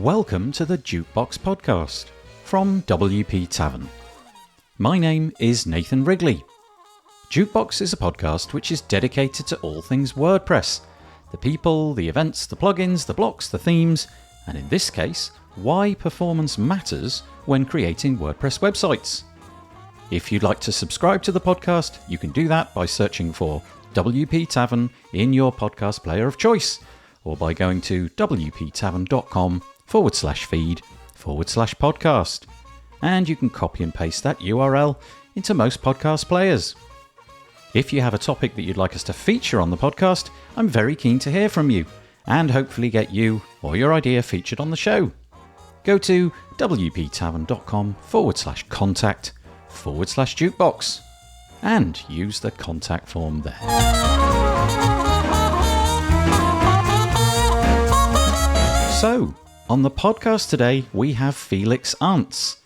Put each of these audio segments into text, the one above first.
Welcome to the Jukebox Podcast from WP Tavern. My name is Nathan Wrigley. Jukebox is a podcast which is dedicated to all things WordPress. The people, the events, the plugins, the blocks, the themes, and in this case, why performance matters when creating WordPress websites. If you'd like to subscribe to the podcast, you can do that by searching for WP Tavern in your podcast player of choice, or by going to wptavern.com/feed/podcast. And you can copy and paste that URL into most podcast players. If you have a topic that you'd like us to feature on the podcast, I'm very keen to hear from you and hopefully get you or your idea featured on the show. Go to wptavern.com/contact/jukebox and use the contact form there. So, on the podcast today, we have Felix Arntz.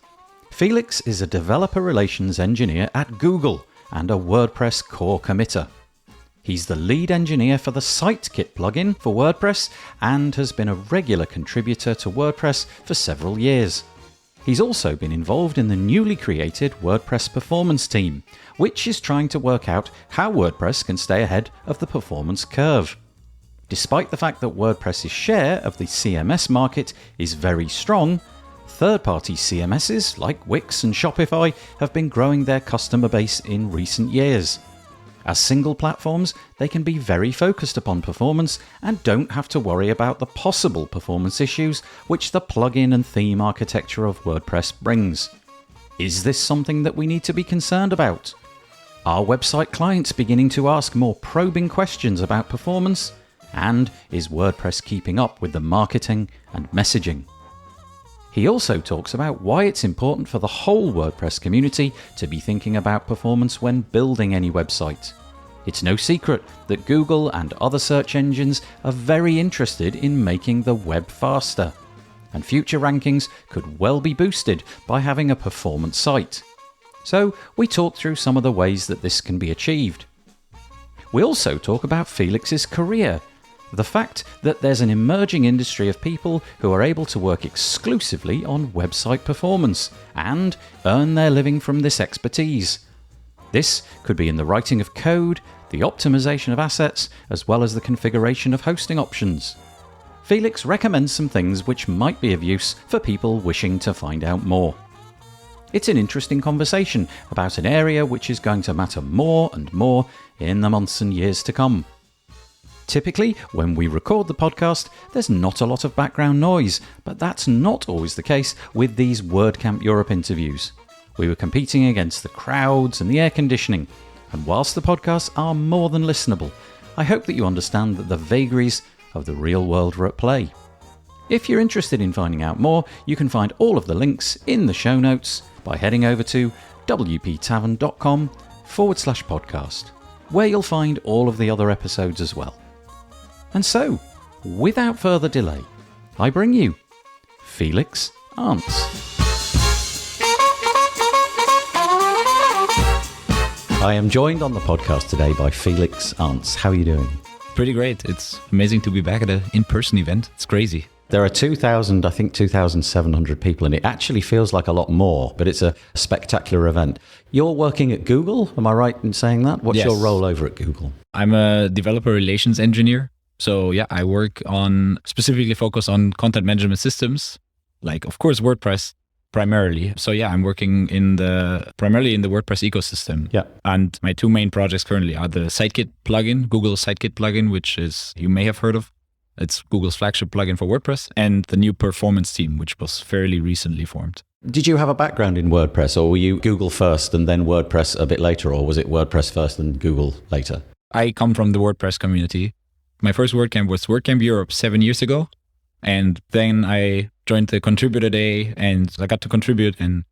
Felix is a developer relations engineer at Google and a WordPress core committer. He's the lead engineer for the SiteKit plugin for WordPress and has been a regular contributor to WordPress for several years. He's also been involved in the newly created WordPress performance team, which is trying to work out how WordPress can stay ahead of the performance curve. Despite the fact that WordPress's share of the CMS market is very strong, third-party CMSs like Wix and Shopify have been growing their customer base in recent years. As single platforms, they can be very focused upon performance and don't have to worry about the possible performance issues which the plugin and theme architecture of WordPress brings. Is this something that we need to be concerned about? Are website clients beginning to ask more probing questions about performance? And is WordPress keeping up with the marketing and messaging? He also talks about why it's important for the whole WordPress community to be thinking about performance when building any website. It's no secret that Google and other search engines are very interested in making the web faster, and future rankings could well be boosted by having a performance site. So we talk through some of the ways that this can be achieved. We also talk about Felix's career, the fact that there's an emerging industry of people who are able to work exclusively on website performance and earn their living from this expertise. This could be in the writing of code, the optimization of assets, as well as the configuration of hosting options. Felix recommends some things which might be of use for people wishing to find out more. It's an interesting conversation about an area which is going to matter more and more in the months and years to come. Typically, when we record the podcast, there's not a lot of background noise, but that's not always the case with these WordCamp Europe interviews. We were competing against the crowds and the air conditioning, and whilst the podcasts are more than listenable, I hope that you understand that the vagaries of the real world are at play. If you're interested in finding out more, you can find all of the links in the show notes by heading over to wptavern.com/podcast, where you'll find all of the other episodes as well. And so, without further delay, I bring you Felix Arntz. I am joined on the podcast today by Felix Arntz. How are you doing? Pretty great. It's amazing to be back at an in-person event. It's crazy. There are 2,700 people, and it actually feels like a lot more, but it's a spectacular event. You're working at Google, am I right in saying that? What's your role over at Google? I'm a developer relations engineer. So yeah, I work on specifically focus on content management systems, like of course WordPress primarily. So yeah, I'm working primarily in the WordPress ecosystem. Yeah. And my two main projects currently are the SiteKit plugin, Google SiteKit plugin, which is you may have heard of. It's Google's flagship plugin for WordPress, and the new performance team, which was fairly recently formed. Did you have a background in WordPress, or were you Google first and then WordPress a bit later, or was it WordPress first and Google later? I come from the WordPress community. My first WordCamp was WordCamp Europe 7 years ago. And then I joined the contributor day and I got to contribute and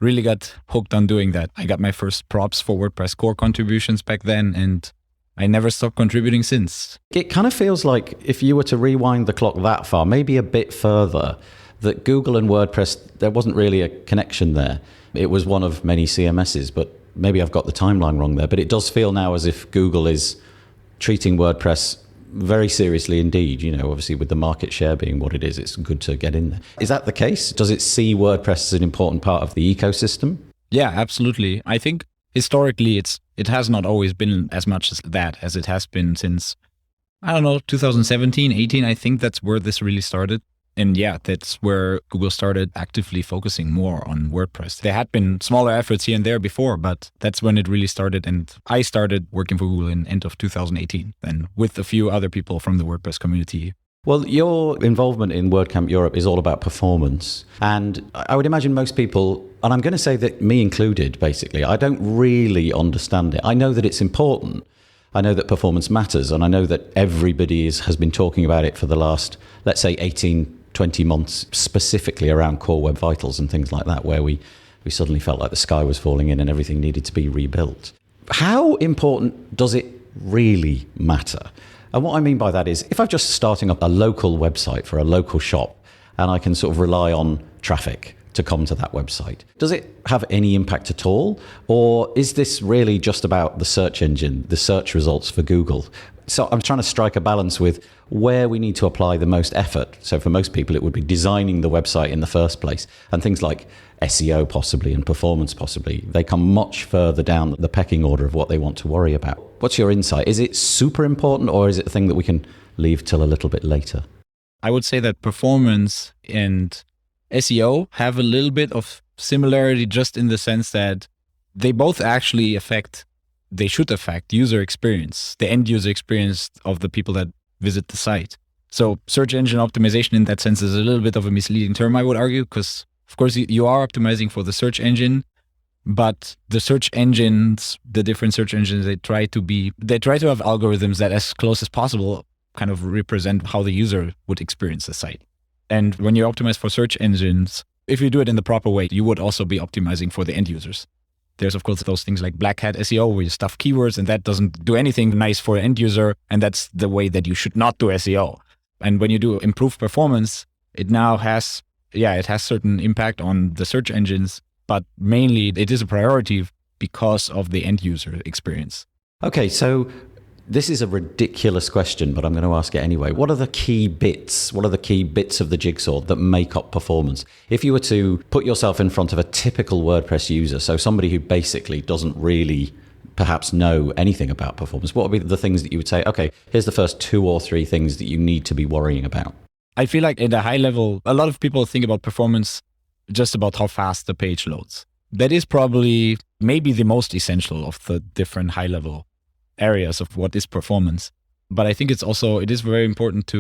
really got hooked on doing that. I got my first props for WordPress core contributions back then, and I never stopped contributing since. It kind of feels like if you were to rewind the clock that far, maybe a bit further, that Google and WordPress, there wasn't really a connection there. It was one of many CMSs, but maybe I've got the timeline wrong there. But it does feel now as if Google is treating WordPress very seriously indeed. Obviously with the market share being what it is, it's good to get in there. Is that the case? Does it see WordPress as an important part of the ecosystem? Yeah, absolutely. I think historically it has not always been as much as that as it has been since, I don't know, 2017, 18. I think that's where this really started. And yeah, that's where Google started actively focusing more on WordPress. There had been smaller efforts here and there before, but that's when it really started. And I started working for Google in end of 2018, and with a few other people from the WordPress community. Well, your involvement in WordCamp Europe is all about performance. And I would imagine most people, and I'm going to say that me included, basically, I don't really understand it. I know that it's important. I know that performance matters. And I know that everybody has been talking about it for the last, let's say, 20 months, specifically around Core Web Vitals and things like that, where we suddenly felt like the sky was falling in and everything needed to be rebuilt. How important does it really matter? And what I mean by that is, if I'm just starting up a local website for a local shop and I can sort of rely on traffic to come to that website, does it have any impact at all? Or is this really just about the search engine, the search results for Google? So I'm trying to strike a balance with where we need to apply the most effort. So for most people, it would be designing the website in the first place, and things like SEO possibly and performance possibly. They come much further down the pecking order of what they want to worry about. What's your insight? Is it super important, or is it a thing that we can leave till a little bit later? I would say that performance and SEO have a little bit of similarity, just in the sense that they both actually they should affect user experience, the end user experience of the people that visit the site. So search engine optimization in that sense is a little bit of a misleading term, I would argue, because of course you are optimizing for the search engine, but the search engines, the different search engines, they try to have algorithms that, as close as possible, kind of represent how the user would experience the site. And when you optimize for search engines, if you do it in the proper way, you would also be optimizing for the end users. There's, of course, those things like black hat SEO, where you stuff keywords, and that doesn't do anything nice for an end user. And that's the way that you should not do SEO. And when you do improved performance, it now has certain impact on the search engines, but mainly it is a priority because of the end user experience. Okay, so this is a ridiculous question, but I'm going to ask it anyway. What are the key bits? What are the key bits of the jigsaw that make up performance? If you were to put yourself in front of a typical WordPress user, so somebody who basically doesn't really perhaps know anything about performance, what would be the things that you would say, okay, here's the first 2 or 3 things that you need to be worrying about? I feel like at a high level, a lot of people think about performance just about how fast the page loads. That is probably maybe the most essential of the different high level areas of what is performance. But I think it is very important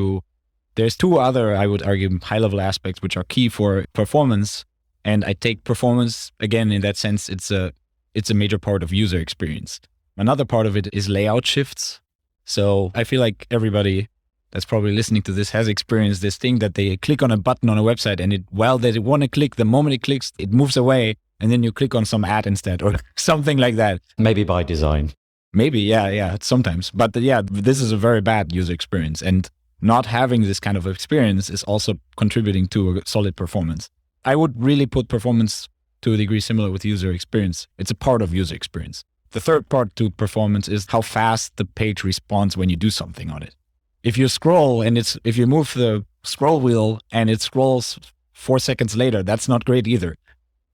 there's 2 other, I would argue, high level aspects which are key for performance. And I take performance, again, in that sense, it's a major part of user experience. Another part of it is layout shifts. So I feel like everybody that's probably listening to this has experienced this thing that they click on a button on a website, and they want to click, the moment it clicks, it moves away, and then you click on some ad instead or something like that. Maybe by design. Maybe, yeah, sometimes. But yeah, this is a very bad user experience. And not having this kind of experience is also contributing to a solid performance. I would really put performance to a degree similar with user experience. It's a part of user experience. The third part to performance is how fast the page responds when you do something on it. If you scroll and if you move the scroll wheel and it scrolls 4 seconds later, that's not great either.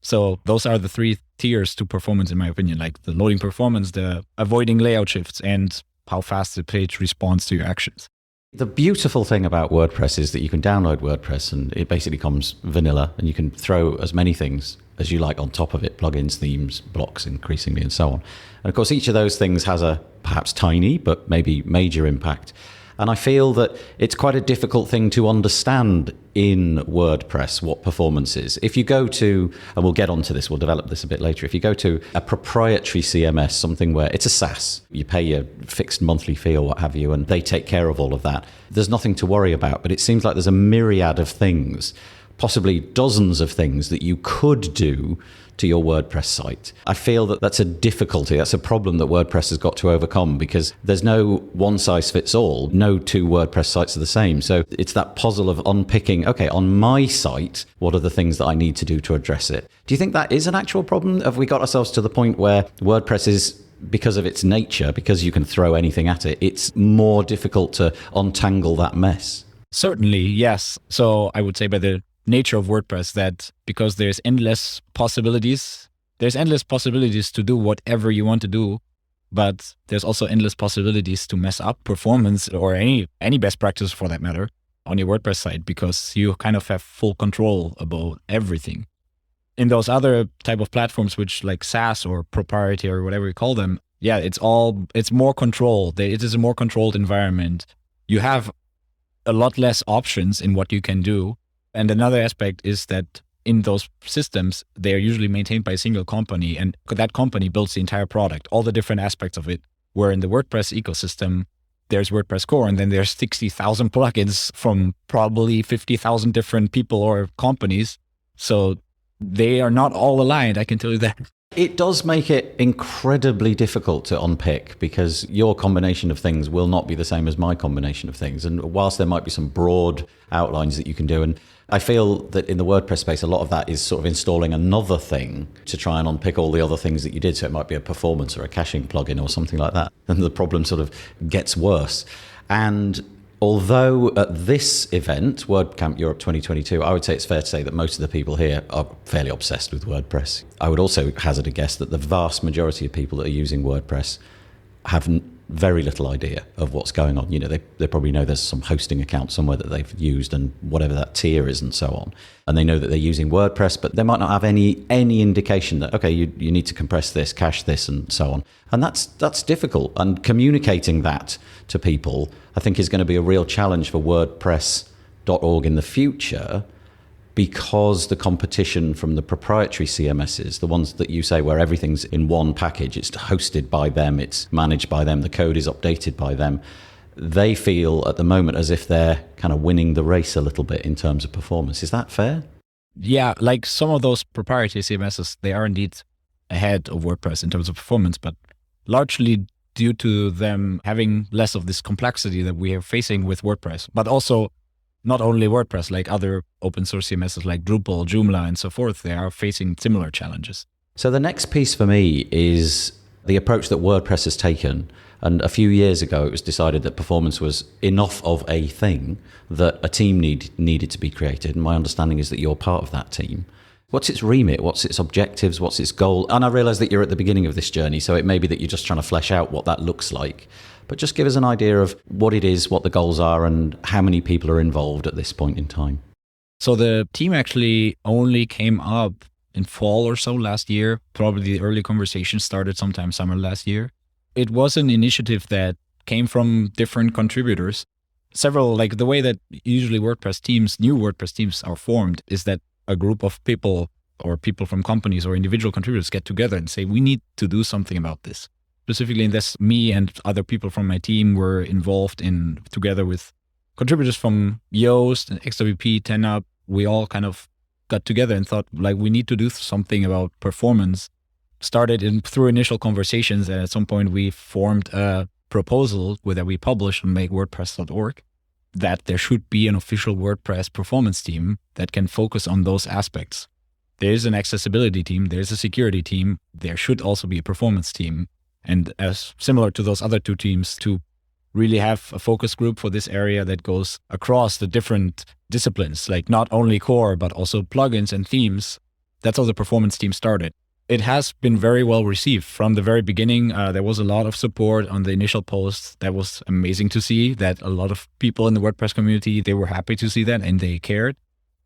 So those are the 3 tiers to performance, in my opinion, like the loading performance, the avoiding layout shifts, and how fast the page responds to your actions. The beautiful thing about WordPress is that you can download WordPress and it basically comes vanilla, and you can throw as many things as you like on top of it, plugins, themes, blocks increasingly, and so on. And of course, each of those things has a perhaps tiny but maybe major impact. And I feel that it's quite a difficult thing to understand in WordPress what performance is. If you go to, and we'll get onto this, we'll develop this a bit later. If you go to a proprietary CMS, something where it's a SaaS, you pay your fixed monthly fee or what have you, and they take care of all of that, there's nothing to worry about. But it seems like there's a myriad of things, possibly dozens of things that you could do to your WordPress site. I feel that that's a difficulty. That's a problem that WordPress has got to overcome, because there's no one size fits all. No 2 WordPress sites are the same. So it's that puzzle of unpicking, okay, on my site, what are the things that I need to do to address it? Do you think that is an actual problem? Have we got ourselves to the point where WordPress is because of its nature, because you can throw anything at it, it's more difficult to untangle that mess. Certainly, yes. So I would say by the nature of WordPress that because there's endless possibilities to do whatever you want to do, but there's also endless possibilities to mess up performance or any best practice for that matter on your WordPress site, because you kind of have full control about everything. In those other type of platforms, which like SaaS or proprietary or whatever you call them, yeah, it's more controlled. It is a more controlled environment. You have a lot less options in what you can do. And another aspect is that in those systems, they are usually maintained by a single company, and that company builds the entire product, all the different aspects of it. Where in the WordPress ecosystem, there's WordPress core, and then there's 60,000 plugins from probably 50,000 different people or companies. So they are not all aligned, I can tell you that. It does make it incredibly difficult to unpick, because your combination of things will not be the same as my combination of things. And whilst there might be some broad outlines that you can do, and I feel that in the WordPress space, a lot of that is sort of installing another thing to try and unpick all the other things that you did. So it might be a performance or a caching plugin or something like that. And the problem sort of gets worse. And although at this event, WordCamp Europe 2022, I would say it's fair to say that most of the people here are fairly obsessed with WordPress. I would also hazard a guess that the vast majority of people that are using WordPress have very little idea of what's going on. You know, they probably know there's some hosting account somewhere that they've used and whatever that tier is and so on. And they know that they're using WordPress, but they might not have any indication that, okay, you need to compress this, cache this, and so on. And that's difficult. And communicating that to people, I think, is going to be a real challenge for WordPress.org in the future, because the competition from the proprietary CMSs, the ones that you say where everything's in one package, it's hosted by them, it's managed by them, the code is updated by them, they feel at the moment as if they're kind of winning the race a little bit in terms of performance. Is that fair? Yeah, like some of those proprietary CMSs, they are indeed ahead of WordPress in terms of performance, but largely due to them having less of this complexity that we are facing with WordPress, but also not only WordPress, like other open source CMSs like Drupal, Joomla, and so forth, they are facing similar challenges. So the next piece for me is the approach that WordPress has taken. And a few years ago, it was decided that performance was enough of a thing that a team needed to be created. And my understanding is that you're part of that team. What's its remit? What's its objectives? What's its goal? And I realize that you're at the beginning of this journey, so it may be that you're just trying to flesh out what that looks like. But just give us an idea of what it is, what the goals are, and how many people are involved at this point in time. So the team actually only came up in fall or so last year. Probably the early conversation started sometime summer last year. It was an initiative that came from different contributors. Several, like the way that usually new WordPress teams are formed is that a group of people or people from companies or individual contributors get together and say, we need to do something about this. Specifically in this, me and other people from my team were involved in, together with contributors from Yoast and XWP, 10up, we all kind of got together and thought, like, we need to do something about performance. Started through initial conversations, and at some point we formed a proposal that we published on makewordpress.org that there should be an official WordPress performance team that can focus on those aspects. There's an accessibility team, there's a security team, there should also be a performance team. And as similar to those other two teams, to really have a focus group for this area that goes across the different disciplines, like not only core, but also plugins and themes. That's how the performance team started. It has been very well received from the very beginning. There was a lot of support on the initial posts. That was amazing to see that a lot of people in the WordPress community, they were happy to see that and they cared.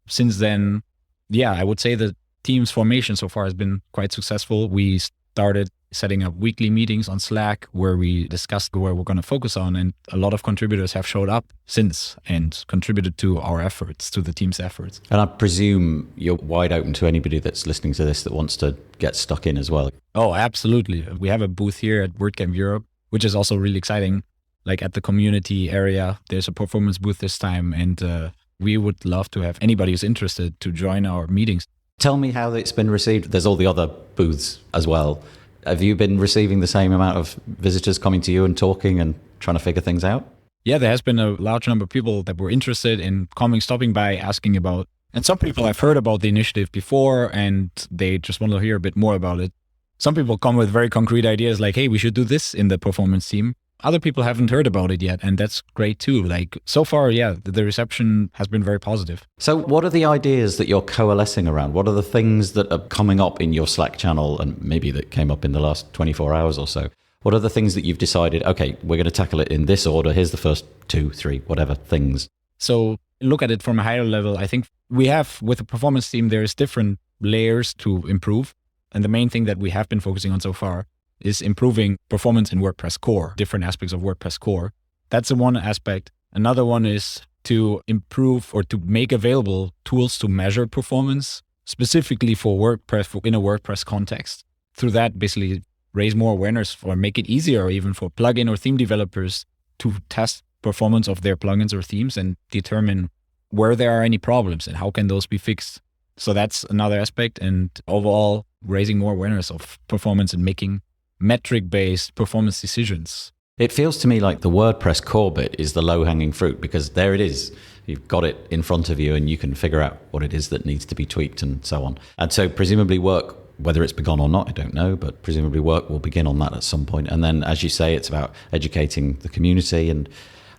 Since then, yeah, I would say the team's formation so far has been quite successful. We started setting up weekly meetings on Slack where we discussed where we're going to focus on, and a lot of contributors have showed up since and contributed to our efforts, to the team's efforts. And I presume you're wide open to anybody that's listening to this that wants to get stuck in as well. Oh, absolutely. We have a booth here at WordCamp Europe, which is also really exciting. Like at the community area, there's a performance booth this time, and we would love to have anybody who's interested to join our meetings. Tell me how it's been received. There's all the other booths as well. Have you been receiving the same amount of visitors coming to you and talking and trying to figure things out? Yeah, there has been a large number of people that were interested in stopping by, asking about. And some people have heard about the initiative before and they just want to hear a bit more about it. Some people come with very concrete ideas like, hey, we should do this in the performance team. Other people haven't heard about it yet, and that's great too. Like so far, yeah, the reception has been very positive. So what are the ideas that you're coalescing around? What are the things that are coming up in your Slack channel and maybe that came up in the last 24 hours or so? What are the things that you've decided, okay, we're going to tackle it in this order. Here's the first 2, 3, whatever things. So look at it from a higher level. I think we have, with the performance team, there's different layers to improve. And the main thing that we have been focusing on so far is improving performance in WordPress core, different aspects of WordPress core. That's the one aspect. Another one is to improve or to make available tools to measure performance, specifically for WordPress, in a WordPress context. Through that, basically raise more awareness or make it easier even for plugin or theme developers to test performance of their plugins or themes and determine where there are any problems and how can those be fixed. So that's another aspect. And overall, raising more awareness of performance and making metric-based performance decisions. It feels to me like the WordPress core bit is the low-hanging fruit because there it is. You've got it in front of you and you can figure out what it is that needs to be tweaked and so on. And so presumably work, whether it's begun or not, I don't know, but presumably work will begin on that at some point. And then, as you say, it's about educating the community. And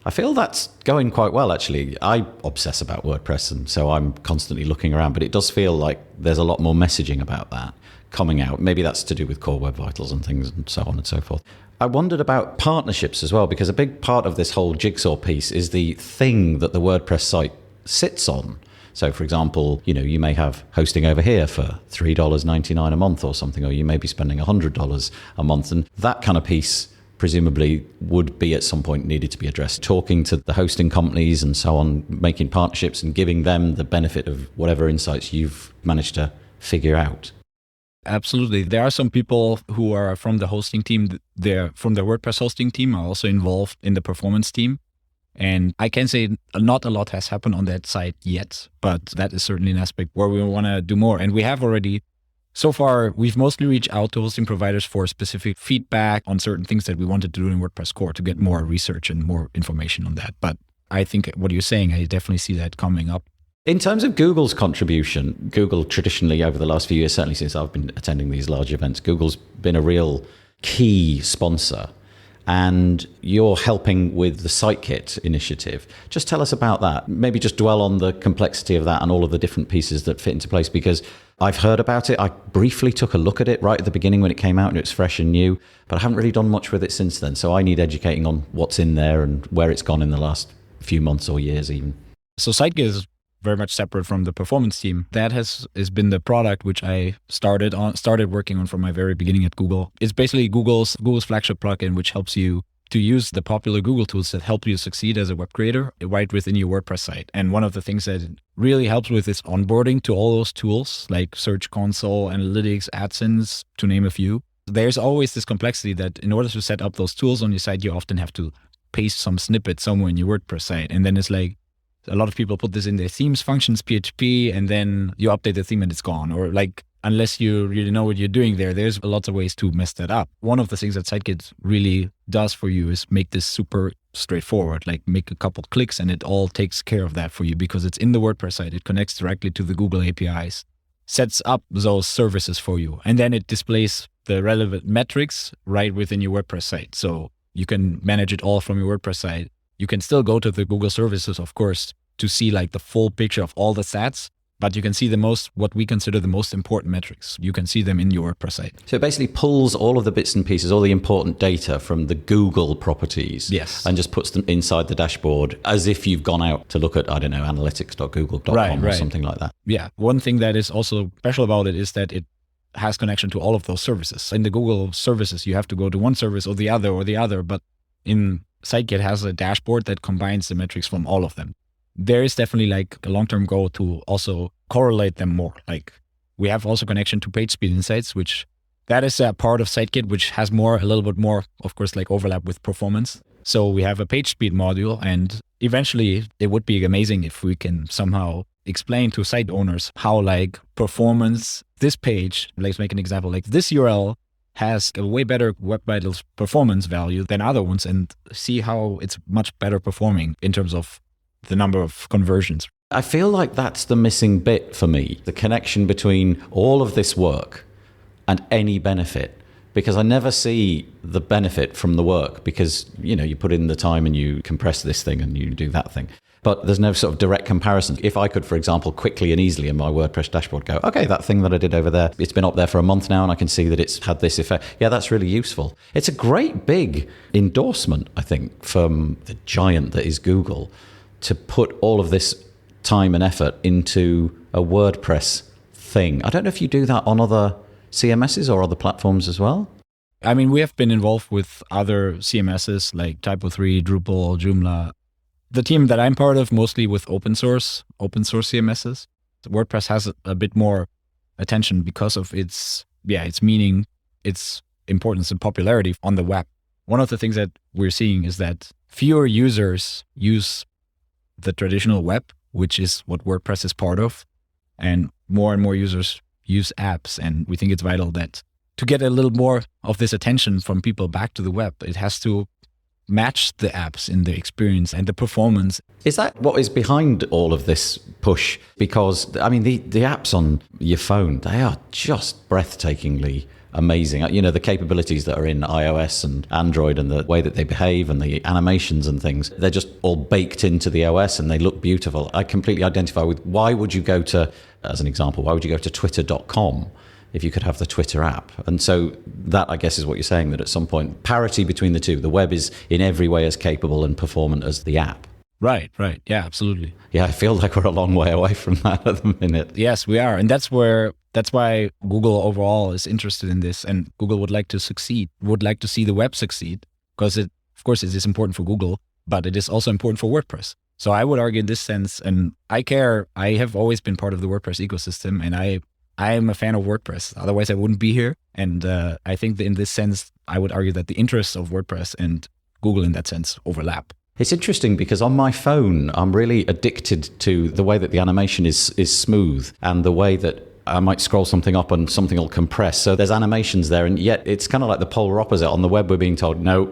I feel that's going quite well, actually. I obsess about WordPress, and so I'm constantly looking around. But it does feel like there's a lot more messaging about that coming out. Maybe that's to do with Core Web Vitals and things and so on and so forth. I wondered about partnerships as well, because a big part of this whole jigsaw piece is the thing that the WordPress site sits on. So, for example, you may have hosting over here for $3.99 a month or something, or you may be spending $100 a month. And that kind of piece presumably would be at some point needed to be addressed. Talking to the hosting companies and so on, making partnerships and giving them the benefit of whatever insights you've managed to figure out. Absolutely. There are some people who are from the hosting team, they're from the WordPress hosting team, are also involved in the performance team. And I can say not a lot has happened on that side yet, but that is certainly an aspect where we want to do more. And we have already, so far, we've mostly reached out to hosting providers for specific feedback on certain things that we wanted to do in WordPress core to get more research and more information on that. But I think what you're saying, I definitely see that coming up. In terms of Google's contribution, Google traditionally over the last few years, certainly since I've been attending these large events, Google's been a real key sponsor. And you're helping with the SiteKit initiative. Just tell us about that. Maybe just dwell on the complexity of that and all of the different pieces that fit into place, because I've heard about it. I briefly took a look at it right at the beginning when it came out and it was fresh and new, but I haven't really done much with it since then. So I need educating on what's in there and where it's gone in the last few months or years even. So SiteKit is very much separate from the performance team. That has been the product which I started working on from my very beginning at Google. It's basically Google's flagship plugin, which helps you to use the popular Google tools that help you succeed as a web creator right within your WordPress site. And one of the things that it really helps with is onboarding to all those tools like Search Console, Analytics, AdSense, to name a few. There's always this complexity that in order to set up those tools on your site, you often have to paste some snippet somewhere in your WordPress site. And then it's like, a lot of people put this in their themes, functions, PHP, and then you update the theme and it's gone. Or like, unless you really know what you're doing there's lots of ways to mess that up. One of the things that SiteKit really does for you is make this super straightforward, like make a couple clicks and it all takes care of that for you because it's in the WordPress site. It connects directly to the Google APIs, sets up those services for you, and then it displays the relevant metrics right within your WordPress site. So you can manage it all from your WordPress site. You can still go to the Google services, of course, to see like the full picture of all the stats, but you can see what we consider the most important metrics. You can see them in your WordPress site. So it basically pulls all of the bits and pieces, all the important data from the Google properties. Yes. And just puts them inside the dashboard as if you've gone out to look at, I don't know, analytics.google.com or something like that. Yeah. One thing that is also special about it is that it has connection to all of those services. In the Google services, you have to go to one service or the other, but in SiteKit has a dashboard that combines the metrics from all of them. There is definitely like a long-term goal to also correlate them more. Like we have also connection to PageSpeed Insights, which that is a part of SiteKit, which has a little bit more, of course, like overlap with performance. So we have a PageSpeed module, and eventually it would be amazing if we can somehow explain to site owners how like performance, this page, let's make an example, like this URL has a way better Web Vitals performance value than other ones, and see how it's much better performing in terms of the number of conversions. I feel like that's the missing bit for me, the connection between all of this work and any benefit, because I never see the benefit from the work, because, you put in the time and you compress this thing and you do that thing. But there's no sort of direct comparison. If I could, for example, quickly and easily in my WordPress dashboard go, okay, that thing that I did over there, it's been up there for a month now and I can see that it's had this effect. Yeah, that's really useful. It's a great big endorsement, I think, from the giant that is Google to put all of this time and effort into a WordPress thing. I don't know if you do that on other CMSs or other platforms as well. I mean, we have been involved with other CMSs like Typo3, Drupal, Joomla. The team that I'm part of, mostly with open source CMSs. WordPress has a bit more attention because of its meaning, its importance and popularity on the web. One of the things that we're seeing is that fewer users use the traditional web, which is what WordPress is part of, and more users use apps. And we think it's vital that to get a little more of this attention from people back to the web, it has to match the apps in the experience and the performance. Is that what is behind all of this push? Because, I mean, the apps on your phone, they are just breathtakingly amazing. The capabilities that are in iOS and Android and the way that they behave and the animations and things, they're just all baked into the OS and they look beautiful. I completely identify with, why would you go to twitter.com if you could have the Twitter app? And so that, I guess, is what you're saying, that at some point, parity between the two. The web is in every way as capable and performant as the app. Right. Yeah, absolutely. Yeah, I feel like we're a long way away from that at the minute. Yes, we are. And that's why Google overall is interested in this, and Google would like to succeed, would like to see the web succeed, because it is important for Google, but it is also important for WordPress. So I would argue in this sense, and I have always been part of the WordPress ecosystem, and I am a fan of WordPress. Otherwise, I wouldn't be here. And I think that in this sense, I would argue that the interests of WordPress and Google in that sense overlap. It's interesting because on my phone, I'm really addicted to the way that the animation is smooth, and the way that I might scroll something up and something will compress. So there's animations there, and yet it's kind of like the polar opposite. On the web, we're being told, no,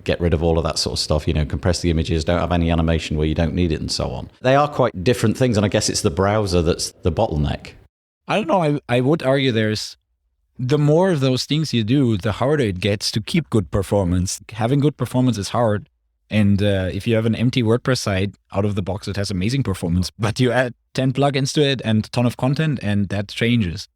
get rid of all of that sort of stuff, compress the images, don't have any animation where you don't need it, and so on. They are quite different things, and I guess it's the browser that's the bottleneck. I don't know. I would argue the more of those things you do, the harder it gets to keep good performance. Having good performance is hard. And if you have an empty WordPress site, out of the box, it has amazing performance, but you add 10 plugins to it and a ton of content, and that changes.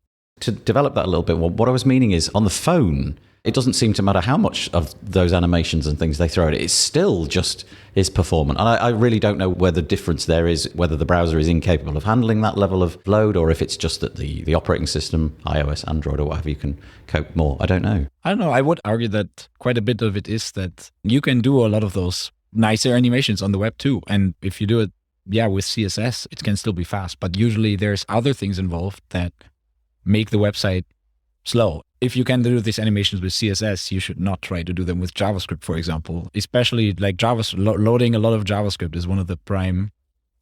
To develop that a little bit more, what I was meaning is, on the phone, it doesn't seem to matter how much of those animations and things they throw at it. It still just is performant. And I really don't know where the difference there is, whether the browser is incapable of handling that level of load, or if it's just that the operating system, iOS, Android, or whatever, you can cope more. I don't know. I would argue that quite a bit of it is that you can do a lot of those nicer animations on the web too. And if you do it, with CSS, it can still be fast. But usually there's other things involved that make the website slow. If you can do these animations with CSS, you should not try to do them with JavaScript, for example. Especially like loading a lot of JavaScript is one of the prime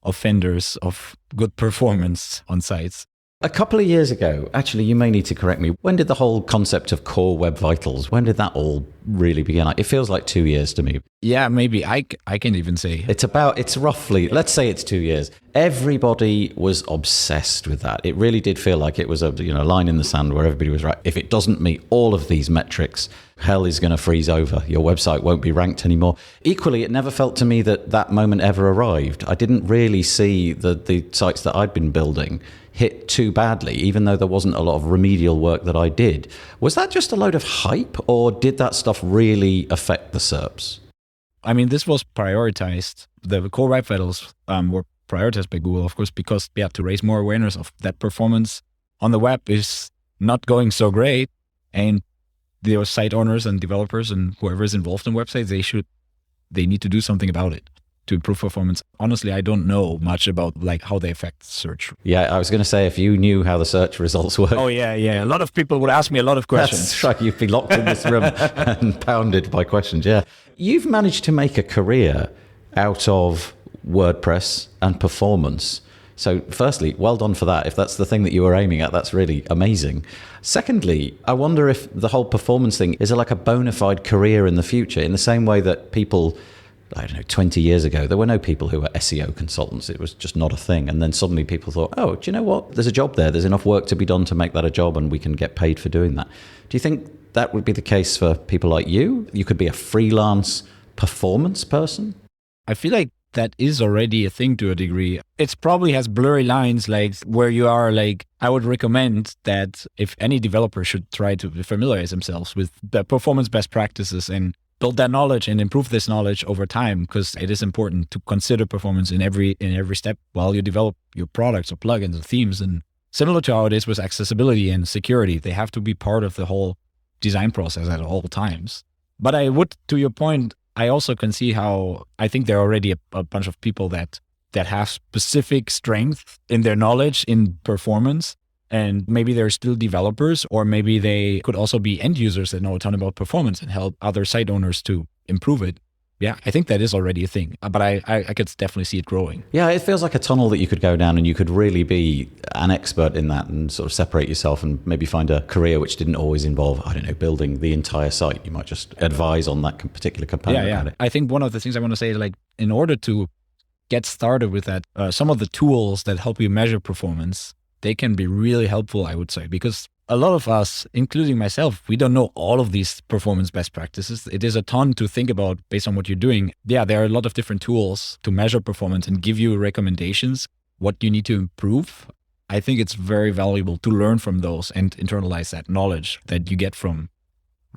offenders of good performance on sites. A couple of years ago, actually, you may need to correct me, when did the whole concept of core web vitals, when did that all really begin? It feels like 2 years to me. Yeah, maybe. I can't even say. It's roughly, let's say it's 2 years. Everybody was obsessed with that. It really did feel like it was a line in the sand where everybody was right. If it doesn't meet all of these metrics, hell is going to freeze over. Your website won't be ranked anymore. Equally, it never felt to me that moment ever arrived. I didn't really see the sites that I'd been building hit too badly, even though there wasn't a lot of remedial work that I did. Was that just a load of hype, or did that stuff really affect the SERPs? I mean, this was prioritized. The core web vitals were prioritized by Google, of course, because to raise more awareness of that performance on the web is not going so great. And the site owners and developers and whoever is involved in websites, they need to do something about it to improve performance. Honestly, I don't know much about how they affect search. Yeah, I was going to say, if you knew how the search results work. Oh, yeah. A lot of people would ask me a lot of questions. That's right. You'd be locked in this room and pounded by questions. Yeah. You've managed to make a career out of WordPress and performance. So firstly, well done for that. If that's the thing that you were aiming at, that's really amazing. Secondly, I wonder if the whole performance thing is like a bona fide career in the future, in the same way that people I don't know, 20 years ago, there were no people who were SEO consultants. It was just not a thing. And then suddenly people thought, oh, do you know what? There's a job there. There's enough work to be done to make that a job, and we can get paid for doing that. Do you think that would be the case for people like you? You could be a freelance performance person? I feel like that is already a thing to a degree. It probably has blurry lines, like where you are like, I would recommend that if any developer should try to familiarize themselves with the performance best practices and build that knowledge and improve this knowledge over time, because it is important to consider performance in every step while you develop your products or plugins or themes. And similar to how it is with accessibility and security, they have to be part of the whole design process at all times. But I would, to your point, I also can see how I think there are already a bunch of people that have specific strength in their knowledge in performance. And maybe they're still developers, or maybe they could also be end users that know a ton about performance and help other site owners to improve it. Yeah, I think that is already a thing, but I could definitely see it growing. Yeah, it feels like a tunnel that you could go down, and you could really be an expert in that and sort of separate yourself and maybe find a career which didn't always involve, I don't know, building the entire site. You might just advise on that particular component. Yeah. I think one of the things I want to say is, like, in order to get started with that, some of the tools that help you measure performance, they can be really helpful, I would say, because a lot of us, including myself, we don't know all of these performance best practices. It is a ton to think about based on what you're doing. Yeah, there are a lot of different tools to measure performance and give you recommendations, what you need to improve. I think it's very valuable to learn from those and internalize that knowledge that you get from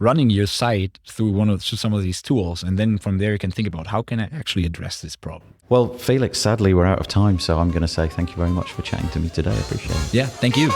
running your site through some of these tools. And then from there, you can think about, how can I actually address this problem? Well, Felix, sadly, we're out of time, so I'm going to say thank you very much for chatting to me today. I appreciate it. Yeah, thank you.